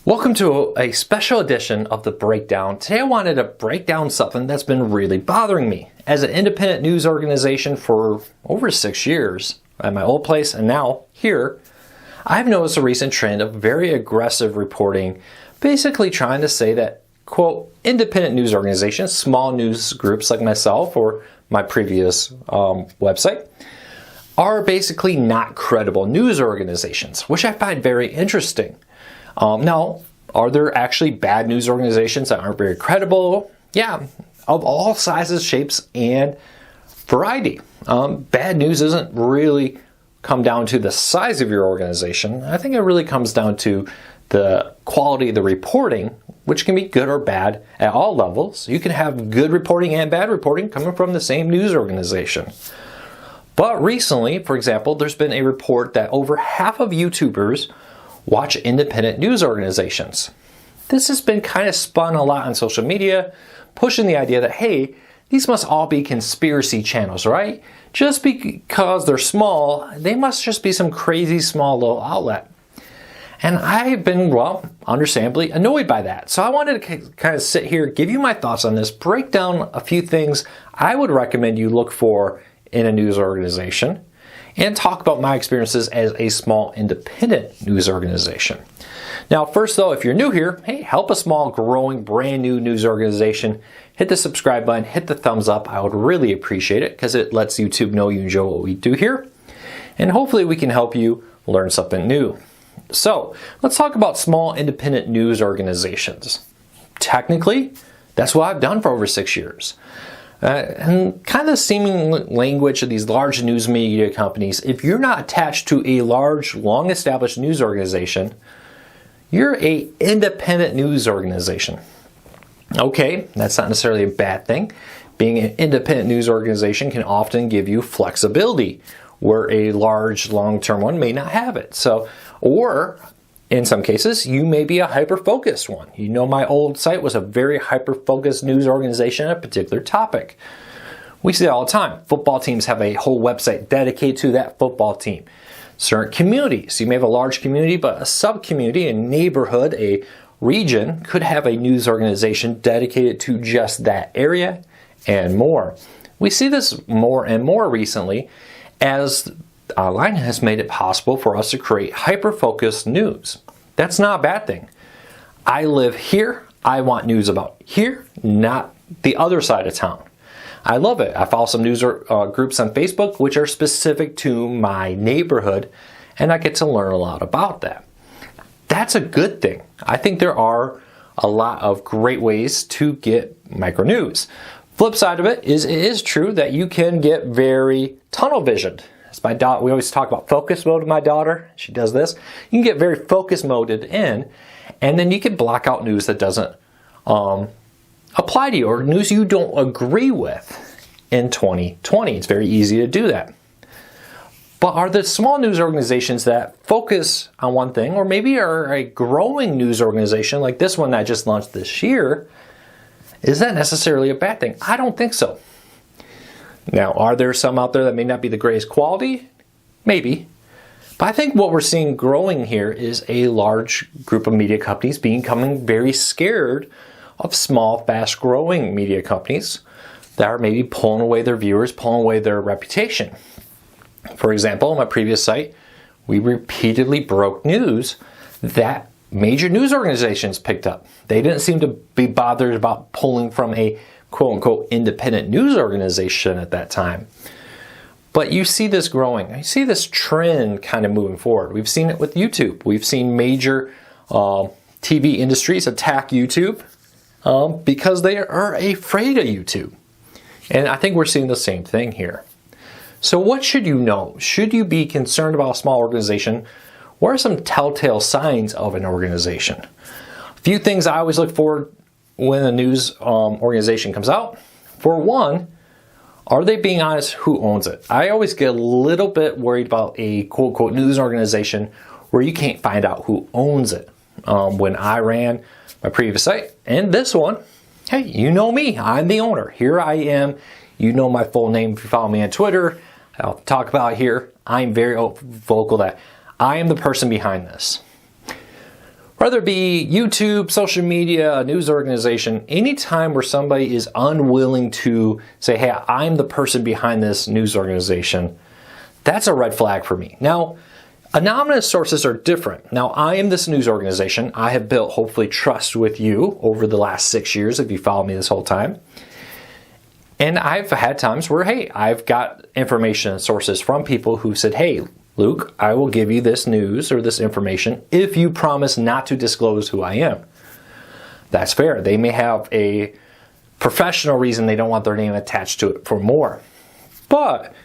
Welcome to a special edition of The Breakdown. Today I wanted to break down something that's been really bothering me. As an independent news organization for over 6 years at my old place and now here, I've noticed a recent trend of very aggressive reporting, basically trying to say that, quote, independent news organizations, small news groups like myself or my previous website, are basically not credible news organizations, which I find very interesting. Now, are there actually bad news organizations that aren't very credible? Yeah, of all sizes, shapes, and variety. Bad news doesn't really come down to the size of your organization. I think it really comes down to the quality of the reporting, which can be good or bad at all levels. You can have good reporting and bad reporting coming from the same news organization. But recently, for example, there's been a report that over half of YouTubers watch independent news organizations. This has been kind of spun a lot on social media, pushing the idea that, hey, these must all be conspiracy channels, right? Just because they're small, they must just be some crazy small little outlet. And I've been, well, understandably annoyed by that. So I wanted to kind of sit here, give you my thoughts on this, break down a few things I would recommend you look for in a news organization, and talk about my experiences as a small independent news organization. Now, first though, if you're new here, hey, help a small, growing, brand new news organization. Hit the subscribe button, hit the thumbs up. I would really appreciate it because it lets YouTube know you enjoy what we do here. And hopefully we can help you learn something new. So let's talk about small independent news organizations. Technically, that's what I've done for over 6 years. And kind of the seeming language of these large news media companies, if you're not attached to a large, long-established news organization, you're an independent news organization. Okay, that's not necessarily a bad thing. Being an independent news organization can often give you flexibility, where a large, long-term one may not have it. So, or in some cases, you may be a hyper-focused one. You know, my old site was a very hyper-focused news organization on a particular topic. We see it all the time. Football teams have a whole website dedicated to that football team. Certain communities, you may have a large community, but a sub-community, a neighborhood, a region could have a news organization dedicated to just that area and more. We see this more and more recently as online has made it possible for us to create hyper-focused news. That's not a bad thing. I live here. I want news about here, not the other side of town. I love it. I follow some news groups on Facebook which are specific to my neighborhood, and I get to learn a lot about that. That's a good thing. I think there are a lot of great ways to get micro news. Flip side of it is true that you can get very tunnel visioned. My daughter, we always talk about focus mode with my daughter. She does this. You can get very focus moded in, and then you can block out news that doesn't apply to you or news you don't agree with in 2020. It's very easy to do that. But are the small news organizations that focus on one thing, or maybe are a growing news organization like this one that I just launched this year, is that necessarily a bad thing? I don't think so. Now, are there some out there that may not be the greatest quality? Maybe. But I think what we're seeing growing here is a large group of media companies becoming very scared of small, fast-growing media companies that are maybe pulling away their viewers, pulling away their reputation. For example, on my previous site, we repeatedly broke news that major news organizations picked up. They didn't seem to be bothered about pulling from a quote-unquote independent news organization at that time. But you see this growing. You see this trend kind of moving forward. We've seen it with YouTube. We've seen major TV industries attack YouTube because they are afraid of YouTube. And I think we're seeing the same thing here. So what should you know? Should you be concerned about a small organization? What are some telltale signs of an organization? A few things I always look for when a news organization comes out. For one, are they being honest who owns it? I always get a little bit worried about a quote-unquote news organization where you can't find out who owns it. When I ran my previous site and this one, hey, you know me, I'm the owner. Here I am. You know my full name if you follow me on Twitter. I'll talk about it here. I'm very vocal that I am the person behind this. Whether it be YouTube, social media, a news organization, anytime where somebody is unwilling to say, hey, I'm the person behind this news organization, that's a red flag for me. Now, anonymous sources are different. Now, I am this news organization. I have built, hopefully, trust with you over the last 6 years, if you followed me this whole time. And I've had times where, hey, I've got information and sources from people who said, hey, Luke, I will give you this news or this information if you promise not to disclose who I am. That's fair. They may have a professional reason they don't want their name attached to it for more. But,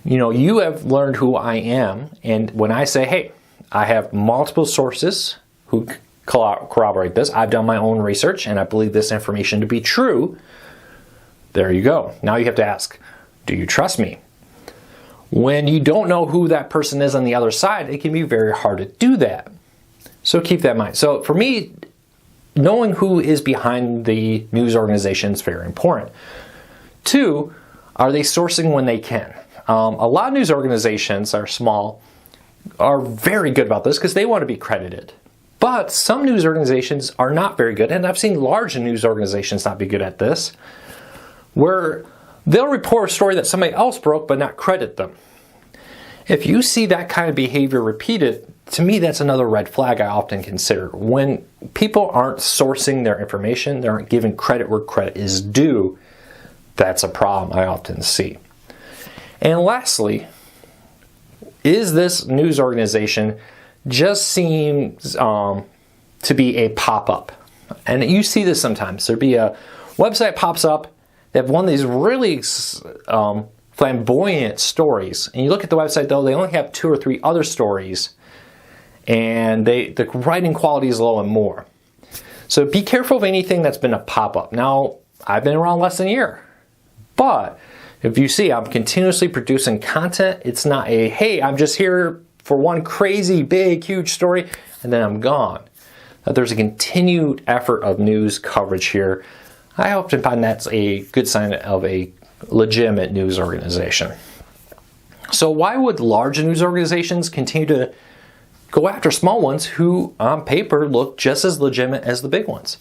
you have learned who I am. And when I say, hey, I have multiple sources who corroborate this, I've done my own research and I believe this information to be true, there you go. Now you have to ask, do you trust me? When you don't know who that person is on the other side, it can be very hard to do that. So keep that in mind. So for me, knowing who is behind the news organization is very important. 2, are they sourcing when they can? A lot of news organizations are small, are very good about this because they want to be credited. But some news organizations are not very good, and I've seen large news organizations not be good at this, where they'll report a story that somebody else broke but not credit them. If you see that kind of behavior repeated, to me that's another red flag I often consider. When people aren't sourcing their information, they aren't giving credit where credit is due, that's a problem I often see. And lastly, is this news organization just seems to be a pop-up? And you see this sometimes. There'd be a website pops up. They have one of these really flamboyant stories. And you look at the website, though, they only have 2 or 3 other stories. And the writing quality is low and more. So be careful of anything that's been a pop-up. Now, I've been around less than a year. But if you see I'm continuously producing content, it's not a, hey, I'm just here for one crazy, big, huge story, and then I'm gone. There's a continued effort of news coverage here. I often find that's a good sign of a legitimate news organization. So why would large news organizations continue to go after small ones who on paper look just as legitimate as the big ones?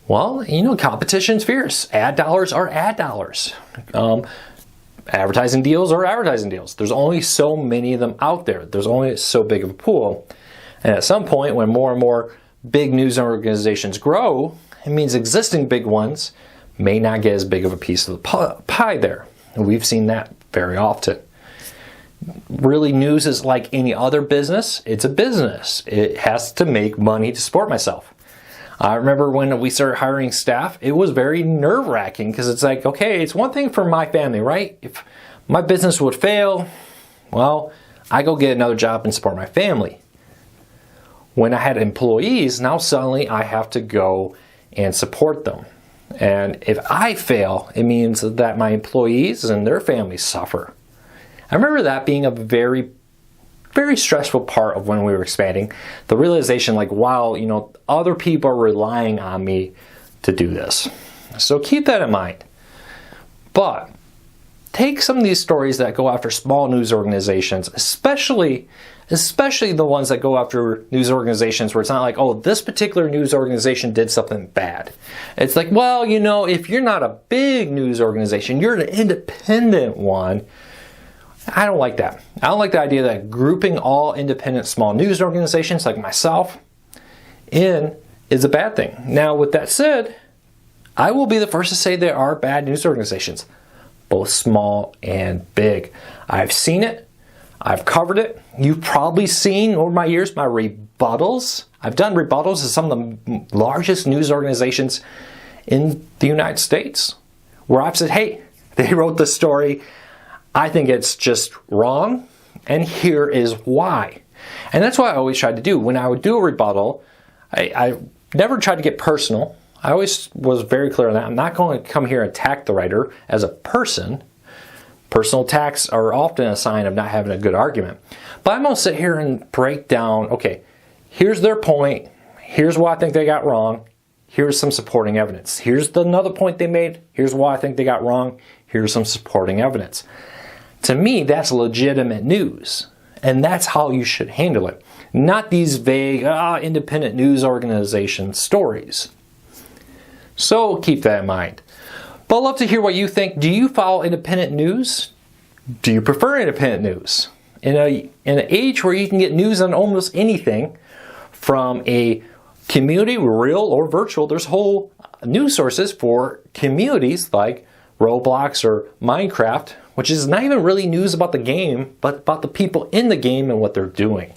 Well, competition's fierce. Ad dollars are ad dollars. Advertising deals are advertising deals. There's only so many of them out there. There's only so big of a pool. And at some point, when more and more big news organizations grow, it means existing big ones may not get as big of a piece of the pie there. And we've seen that very often. Really, news is like any other business. It's a business. It has to make money to support myself. I remember when we started hiring staff, it was very nerve-wracking because it's like, okay, it's one thing for my family, right? If my business would fail, well, I go get another job and support my family. When I had employees, now suddenly I have to go and support them. And if I fail, it means that my employees and their families suffer. I remember that being a very stressful part of when we were expanding. The realization like, wow, other people are relying on me to do this. So keep that in mind. But take some of these stories that go after small news organizations, especially the ones that go after news organizations where it's not like, oh, this particular news organization did something bad. It's like, well, if you're not a big news organization, you're an independent one. I don't like that. I don't like the idea that grouping all independent small news organizations like myself in is a bad thing. Now, with that said, I will be the first to say there are bad news organizations, both small and big. I've seen it. I've covered it. You've probably seen over my years my rebuttals. I've done rebuttals to some of the largest news organizations in the United States where I've said, hey, they wrote this story. I think it's just wrong, and here is why. And that's what I always tried to do. When I would do a rebuttal, I never tried to get personal. I always was very clear on that. I'm not going to come here and attack the writer as a person. Personal attacks are often a sign of not having a good argument. But I'm going to sit here and break down, okay, here's their point. Here's what I think they got wrong. Here's some supporting evidence. Here's another point they made. Here's why I think they got wrong. Here's some supporting evidence. To me, that's legitimate news, and that's how you should handle it. not these vague, independent news organization stories. So keep that in mind. But I'd love to hear what you think. Do you follow independent news? Do you prefer independent news? In an age where you can get news on almost anything, from a community, real or virtual, there's whole news sources for communities like Roblox or Minecraft, which is not even really news about the game, but about the people in the game and what they're doing.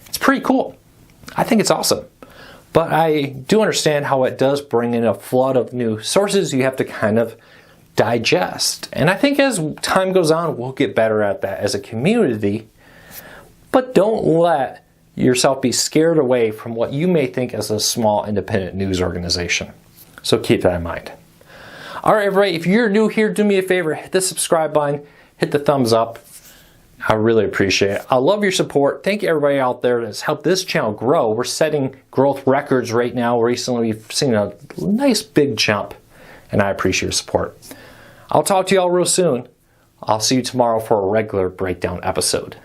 It's pretty cool. I think it's awesome. But I do understand how it does bring in a flood of new sources you have to kind of digest. And I think as time goes on, we'll get better at that as a community. But don't let yourself be scared away from what you may think as a small independent news organization. So keep that in mind. All right, everybody, if you're new here, do me a favor, hit the subscribe button, hit the thumbs up. I really appreciate it. I love your support. Thank you, everybody out there that's helped this channel grow. We're setting growth records right now. Recently, we've seen a nice big jump, and I appreciate your support. I'll talk to you all real soon. I'll see you tomorrow for a regular breakdown episode.